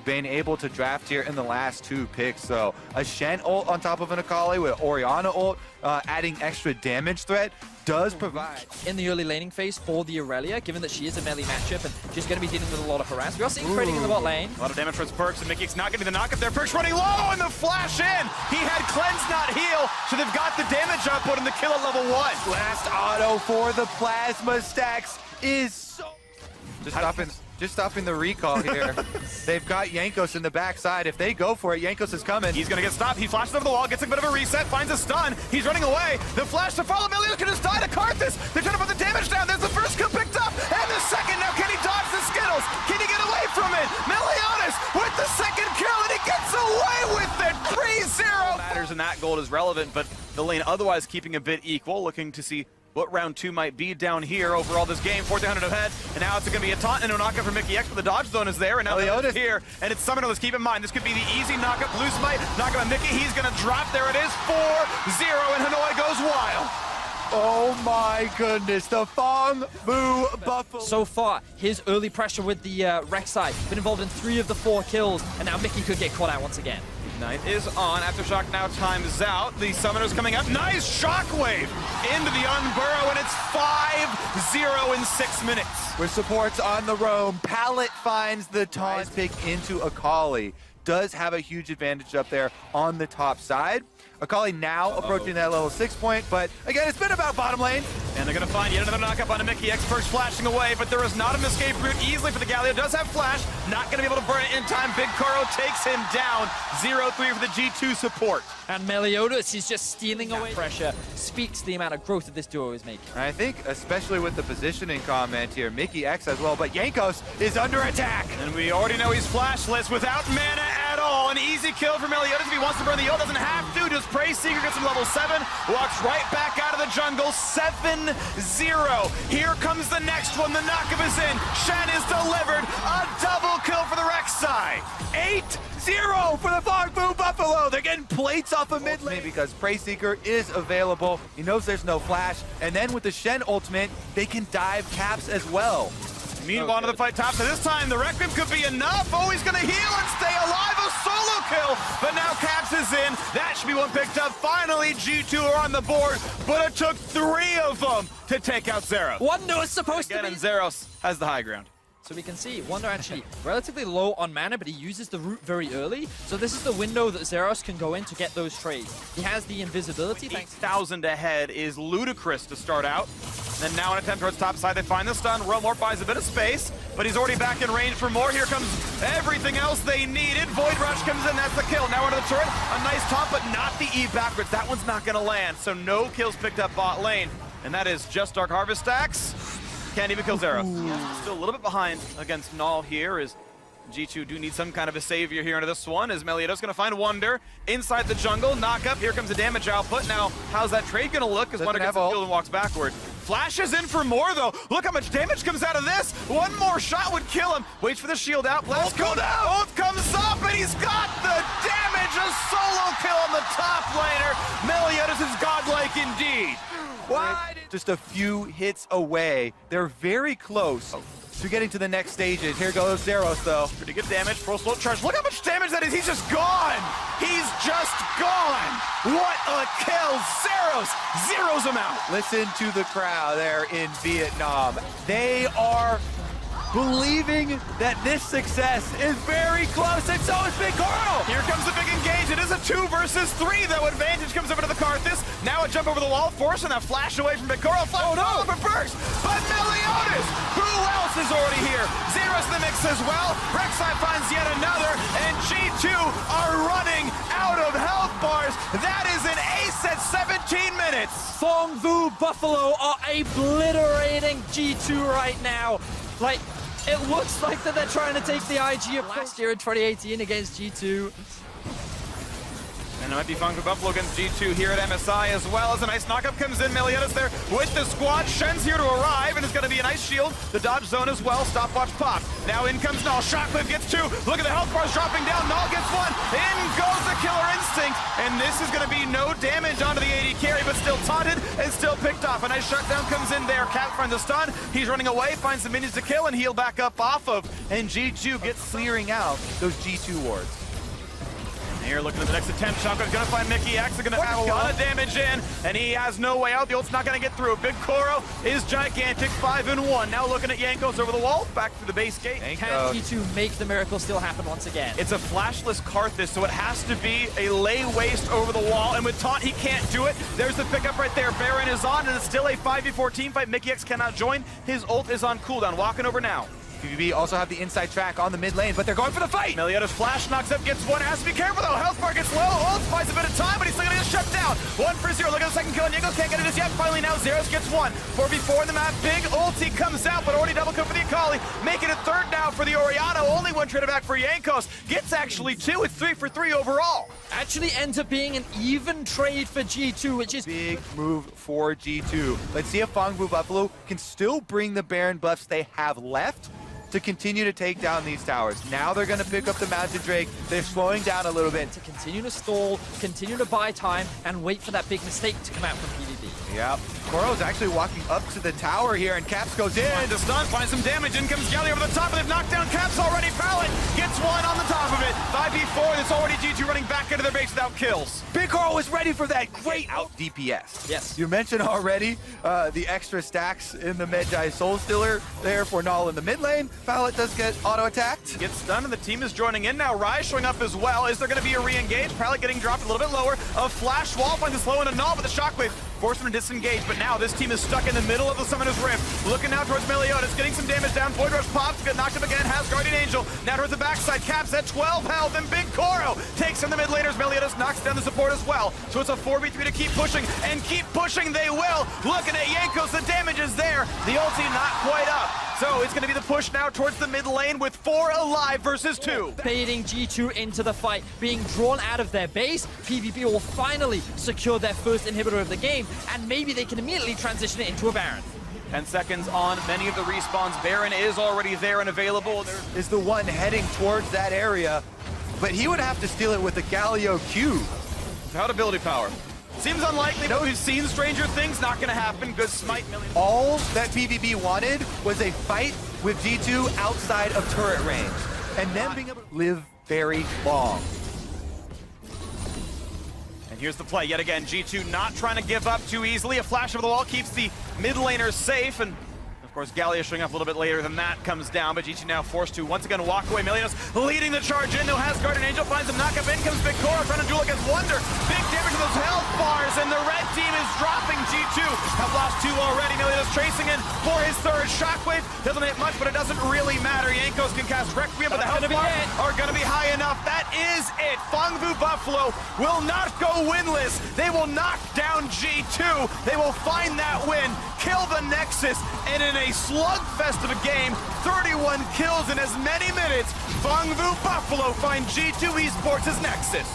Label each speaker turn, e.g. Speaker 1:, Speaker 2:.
Speaker 1: have been able to draft here in the last 2 picks. So a Shen ult on top of an Akali with Orianna ult, adding extra damage threat does provide.
Speaker 2: In the early laning phase for the Aurelia, given that she is a melee matchup and she's going to be dealing with a lot of harass. We are seeing trading in the bot lane.
Speaker 3: A lot of damage for his Perks, and Mickey's not getting the knockup there. Perks running low, and the flash in. He had cleanse, not heal, so they've got the damage output and the kill at level 1.
Speaker 1: Last auto for the plasma stacks is so... Just stopping the recall here. They've got Jankos in the backside. If they go for it, Jankos is coming.
Speaker 3: He's gonna get stopped. He flashes over the wall, gets a bit of a reset, finds a stun. He's running away. The flash to follow. Meliodas can just die to Karthus. They're trying to put the damage down. There's the first kill picked up, and the second. Now can he dodge the Skittles? Can he get away from it? Meliodas with the second kill, and he gets away with it. 3-0. Matters, and that gold is relevant, but the lane otherwise keeping a bit equal, looking to see what round 2 might be down here overall this game. 1400 ahead, and now it's going to be a taunt and a knockup for Mickey X, but the dodge zone is there, and now Meliodas here, and it's Summoner. Let's keep in mind, this could be the easy knockup. Blue Smite, knockup on Mickey, he's going to drop. There it is, 4-0, and Hanoi goes wild.
Speaker 1: Oh my goodness, the Phong Vu Buffalo.
Speaker 2: So far, his early pressure with the Rek'Sai, been involved in 3 of the 4 kills, and now Mickey could get caught out once again.
Speaker 3: Ignite is on. Aftershock now times out. The Summoner's coming up. Nice shockwave into the Unburrow, and it's 5-0 in 6 minutes.
Speaker 1: With supports on the roam, Pallet finds the taunt pick into Akali. Does have a huge advantage up there on the top side. Akali now approaching that level 6 point, but again, it's been about bottom lane.
Speaker 3: And they're going to find yet another knockup onto Mickey X. First flashing away, but there is not an escape route easily for the Galio. Does have flash, not going to be able to burn it in time. Big Kuro takes him down. 0-3 for the G2 support.
Speaker 2: And Meliodas is just stealing away pressure. Speaks to the amount of growth that this duo is making.
Speaker 1: I think, especially with the positioning comment here, Mickey X as well, but Jankos is under attack.
Speaker 3: And we already know he's flashless without mana at all. An easy kill for Meliodas if he wants to burn the ult. Doesn't have to. Just Prey Seeker gets him level 7. Walks right back out of the jungle. 7-0. Here comes the next one. The knockup is in. Shen is delivered. A double kill for the Rek'Sai.
Speaker 1: 8-0 for the Phong Vu Buffalo. They're getting plates off of mid lane because Prey Seeker is available. He knows there's no flash. And then with the Shen ultimate, they can dive caps as well.
Speaker 3: Meanwhile, to the fight top. So this time, the Requiem could be enough. Oh, he's going to heal and stay alive. A solo kill. But now Caps is in. That should be one picked up. Finally, G2 are on the board. But it took 3 of them to take out Zeros.
Speaker 2: Wonder is supposed to be...
Speaker 3: And Zeros has the high ground.
Speaker 2: So we can see Wonder actually relatively low on mana, but he uses the root very early. So this is the window that Zeros can go in to get those trades. He has the invisibility.
Speaker 3: 8,000 ahead is ludicrous to start out. And now an attempt towards top side. They find the stun. Realmort buys a bit of space, but he's already back in range for more. Here comes everything else they needed. Void Rush comes in. That's the kill. Now into the turret. A nice top, but not the E backwards. That one's not going to land. So no kills picked up bot lane. And that is just Dark Harvest stacks. Can't even kill Zero. Still a little bit behind against Null here as G2 do need some kind of a savior here into this one as Meliodas going to find Wonder inside the jungle. Knock up. Here comes the damage output. Now, how's that trade going to look as Wonder gets the field and walks backward? Flashes in for more, though. Look how much damage comes out of this. One more shot would kill him. Waits for the shield out. Blast go down. Ult comes up, and he's got the damage. A solo kill on the top laner. Meliodas is godlike indeed.
Speaker 1: Why? Just a few hits away. They're very close to getting to the next stages. Here goes Zeros, though.
Speaker 3: Pretty good damage. Pro slow charge. Look how much damage that is. He's just gone. He's just gone. What a kill. Zeros him out.
Speaker 1: Listen to the crowd there in Vietnam. They are believing that this success is very close, and so is Big Coral.
Speaker 3: Here comes the big engage. It is a 2 versus 3, though. Advantage comes over to the Karthus. Now a jump over the wall, forcing that flash away from Big Coral. Oh no, for burst. But Meliodas, who else is already here? Zeros in the mix as well. Rek'Sai finds yet another, and G2 are running out of health bars. That is an ace at 17 minutes.
Speaker 2: Phong Vu Buffalo are obliterating G2 right now. Like, it looks like that they're trying to take the IG of last year in 2018 against G2.
Speaker 3: And it might be Phong Vu Buffalo against G2 here at MSI as well as a nice knockup comes in. Meliodas there with the squad. Shen's here to arrive, and it's going to be a nice shield. The dodge zone as well. Stopwatch pop. Now in comes Null. Shockwave gets 2. Look at the health bars dropping down. Null gets 1. In goes the Killer Instinct. and this is going to be no damage onto the AD carry, but still taunted and still picked off. A nice shutdown comes in there. Cap finds a stun. He's running away, finds the minions to kill and heal back up off of.
Speaker 1: And G2 gets clearing out those G2 wards.
Speaker 3: Here looking at the next attempt. Shotgun's gonna find Mickey X. They're gonna have a lot of damage in, and he has no way out. The ult's not gonna get through. Big Koro is gigantic, 5-1. Now looking at Jankos over the wall, back through the base gate.
Speaker 2: Can G2 make the miracle still happen once again?
Speaker 3: It's a flashless Karthus, so it has to be a lay waste over the wall, and with taunt, he can't do it. There's the pickup right there. Baron is on, and it's still a 5v4 team fight. Mickey X cannot join. His ult is on cooldown. Walking over now.
Speaker 1: PVB also have the inside track on the mid lane, but they're going for the fight!
Speaker 3: Meliodas flash knocks up, gets one, has to be careful though. Health bar gets low, ult buys a bit of time, but he's still gonna get shut down. 1 for 0, look at the second kill, and Jankos can't get it as yet. Finally now, Zeros gets one. 4v4 in the map, big ulti comes out, but already double kill for the Akali. Making it third now for the Orianna, only one trade back for Jankos. Gets actually 2, it's 3 for 3 overall.
Speaker 2: Actually ends up being an even trade for G2, which is
Speaker 1: big move for G2. Let's see if Phong Buffalo can still bring the Baron buffs they have left to continue to take down these towers. Now they're gonna pick up the Mountain Drake. They're slowing down a little bit.
Speaker 2: To continue to stall, continue to buy time, and wait for that big mistake to come out from PVB.
Speaker 1: Yep. Koro's actually walking up to the tower here, and Caps goes in.
Speaker 3: Finds a stun, finds some damage. In comes Galley over the top, and they've knocked down Caps already. Pallet gets one on the top of it. 5v4, it's already G2 running back into their base without kills.
Speaker 1: Big Koro was ready for that great out DPS.
Speaker 2: Yes.
Speaker 1: You mentioned already the extra stacks in the Medjai Soul Stealer there for Null in the mid lane. Pallet does get auto-attacked.
Speaker 3: Gets stunned, and the team is joining in now. Rise showing up as well. Is there going to be a re-engage? Pallet getting dropped a little bit lower. A flash wall finds a slow and a Null, but the shockwave forced him to disengage. But now this team is stuck in the middle of the Summoner's Rift. Looking now towards Meliodas, getting some damage down. Void Rush pops, get knocked up again, has Guardian Angel. Now towards the backside, Caps at 12 health, and Big Koro takes in the mid laners. Meliodas knocks down the support as well. So it's a 4v3 to keep pushing, and keep pushing they will. Looking at Jankos, the damage is there. The ulti not quite up. So it's going to be the push now towards the mid lane with 4 alive versus 2.
Speaker 2: Baiting G2 into the fight, being drawn out of their base. PVB will finally secure their first inhibitor of the game, and maybe they can immediately transition it into a Baron.
Speaker 3: 10 seconds on many of the respawns. Baron is already there and available.
Speaker 1: Is the one heading towards that area, but he would have to steal it with the Galio Q.
Speaker 3: Without ability power. Seems unlikely, though. We've seen Stranger Things, not gonna happen. Good smite million.
Speaker 1: All that PVB wanted was a fight with G2 outside of turret range, and then being able to live very long.
Speaker 3: And here's the play yet again. G2 not trying to give up too easily. A flash over the wall keeps the mid laners safe, and of course, Gallia showing up a little bit later than that comes down, but G2 now forced to once again walk away. Meliodas leading the charge in, though has Guardian Angel, finds him, knock up, in comes Big Koro, trying to duel against Wonder. Big damage to those health bars, and the red team is dropping. G2 have lost 2 already. Meliodas tracing in for his third shockwave. Doesn't hit much, but it doesn't really matter. Jankos can cast Requiem, but the health bars are gonna be high enough. That is it. Phong Buffalo will not go winless. They will knock down G2. They will find that win, kill the Nexus, and in a slugfest of a game, 31 kills in as many minutes, Phong Buffalo find G2 Esports' Nexus.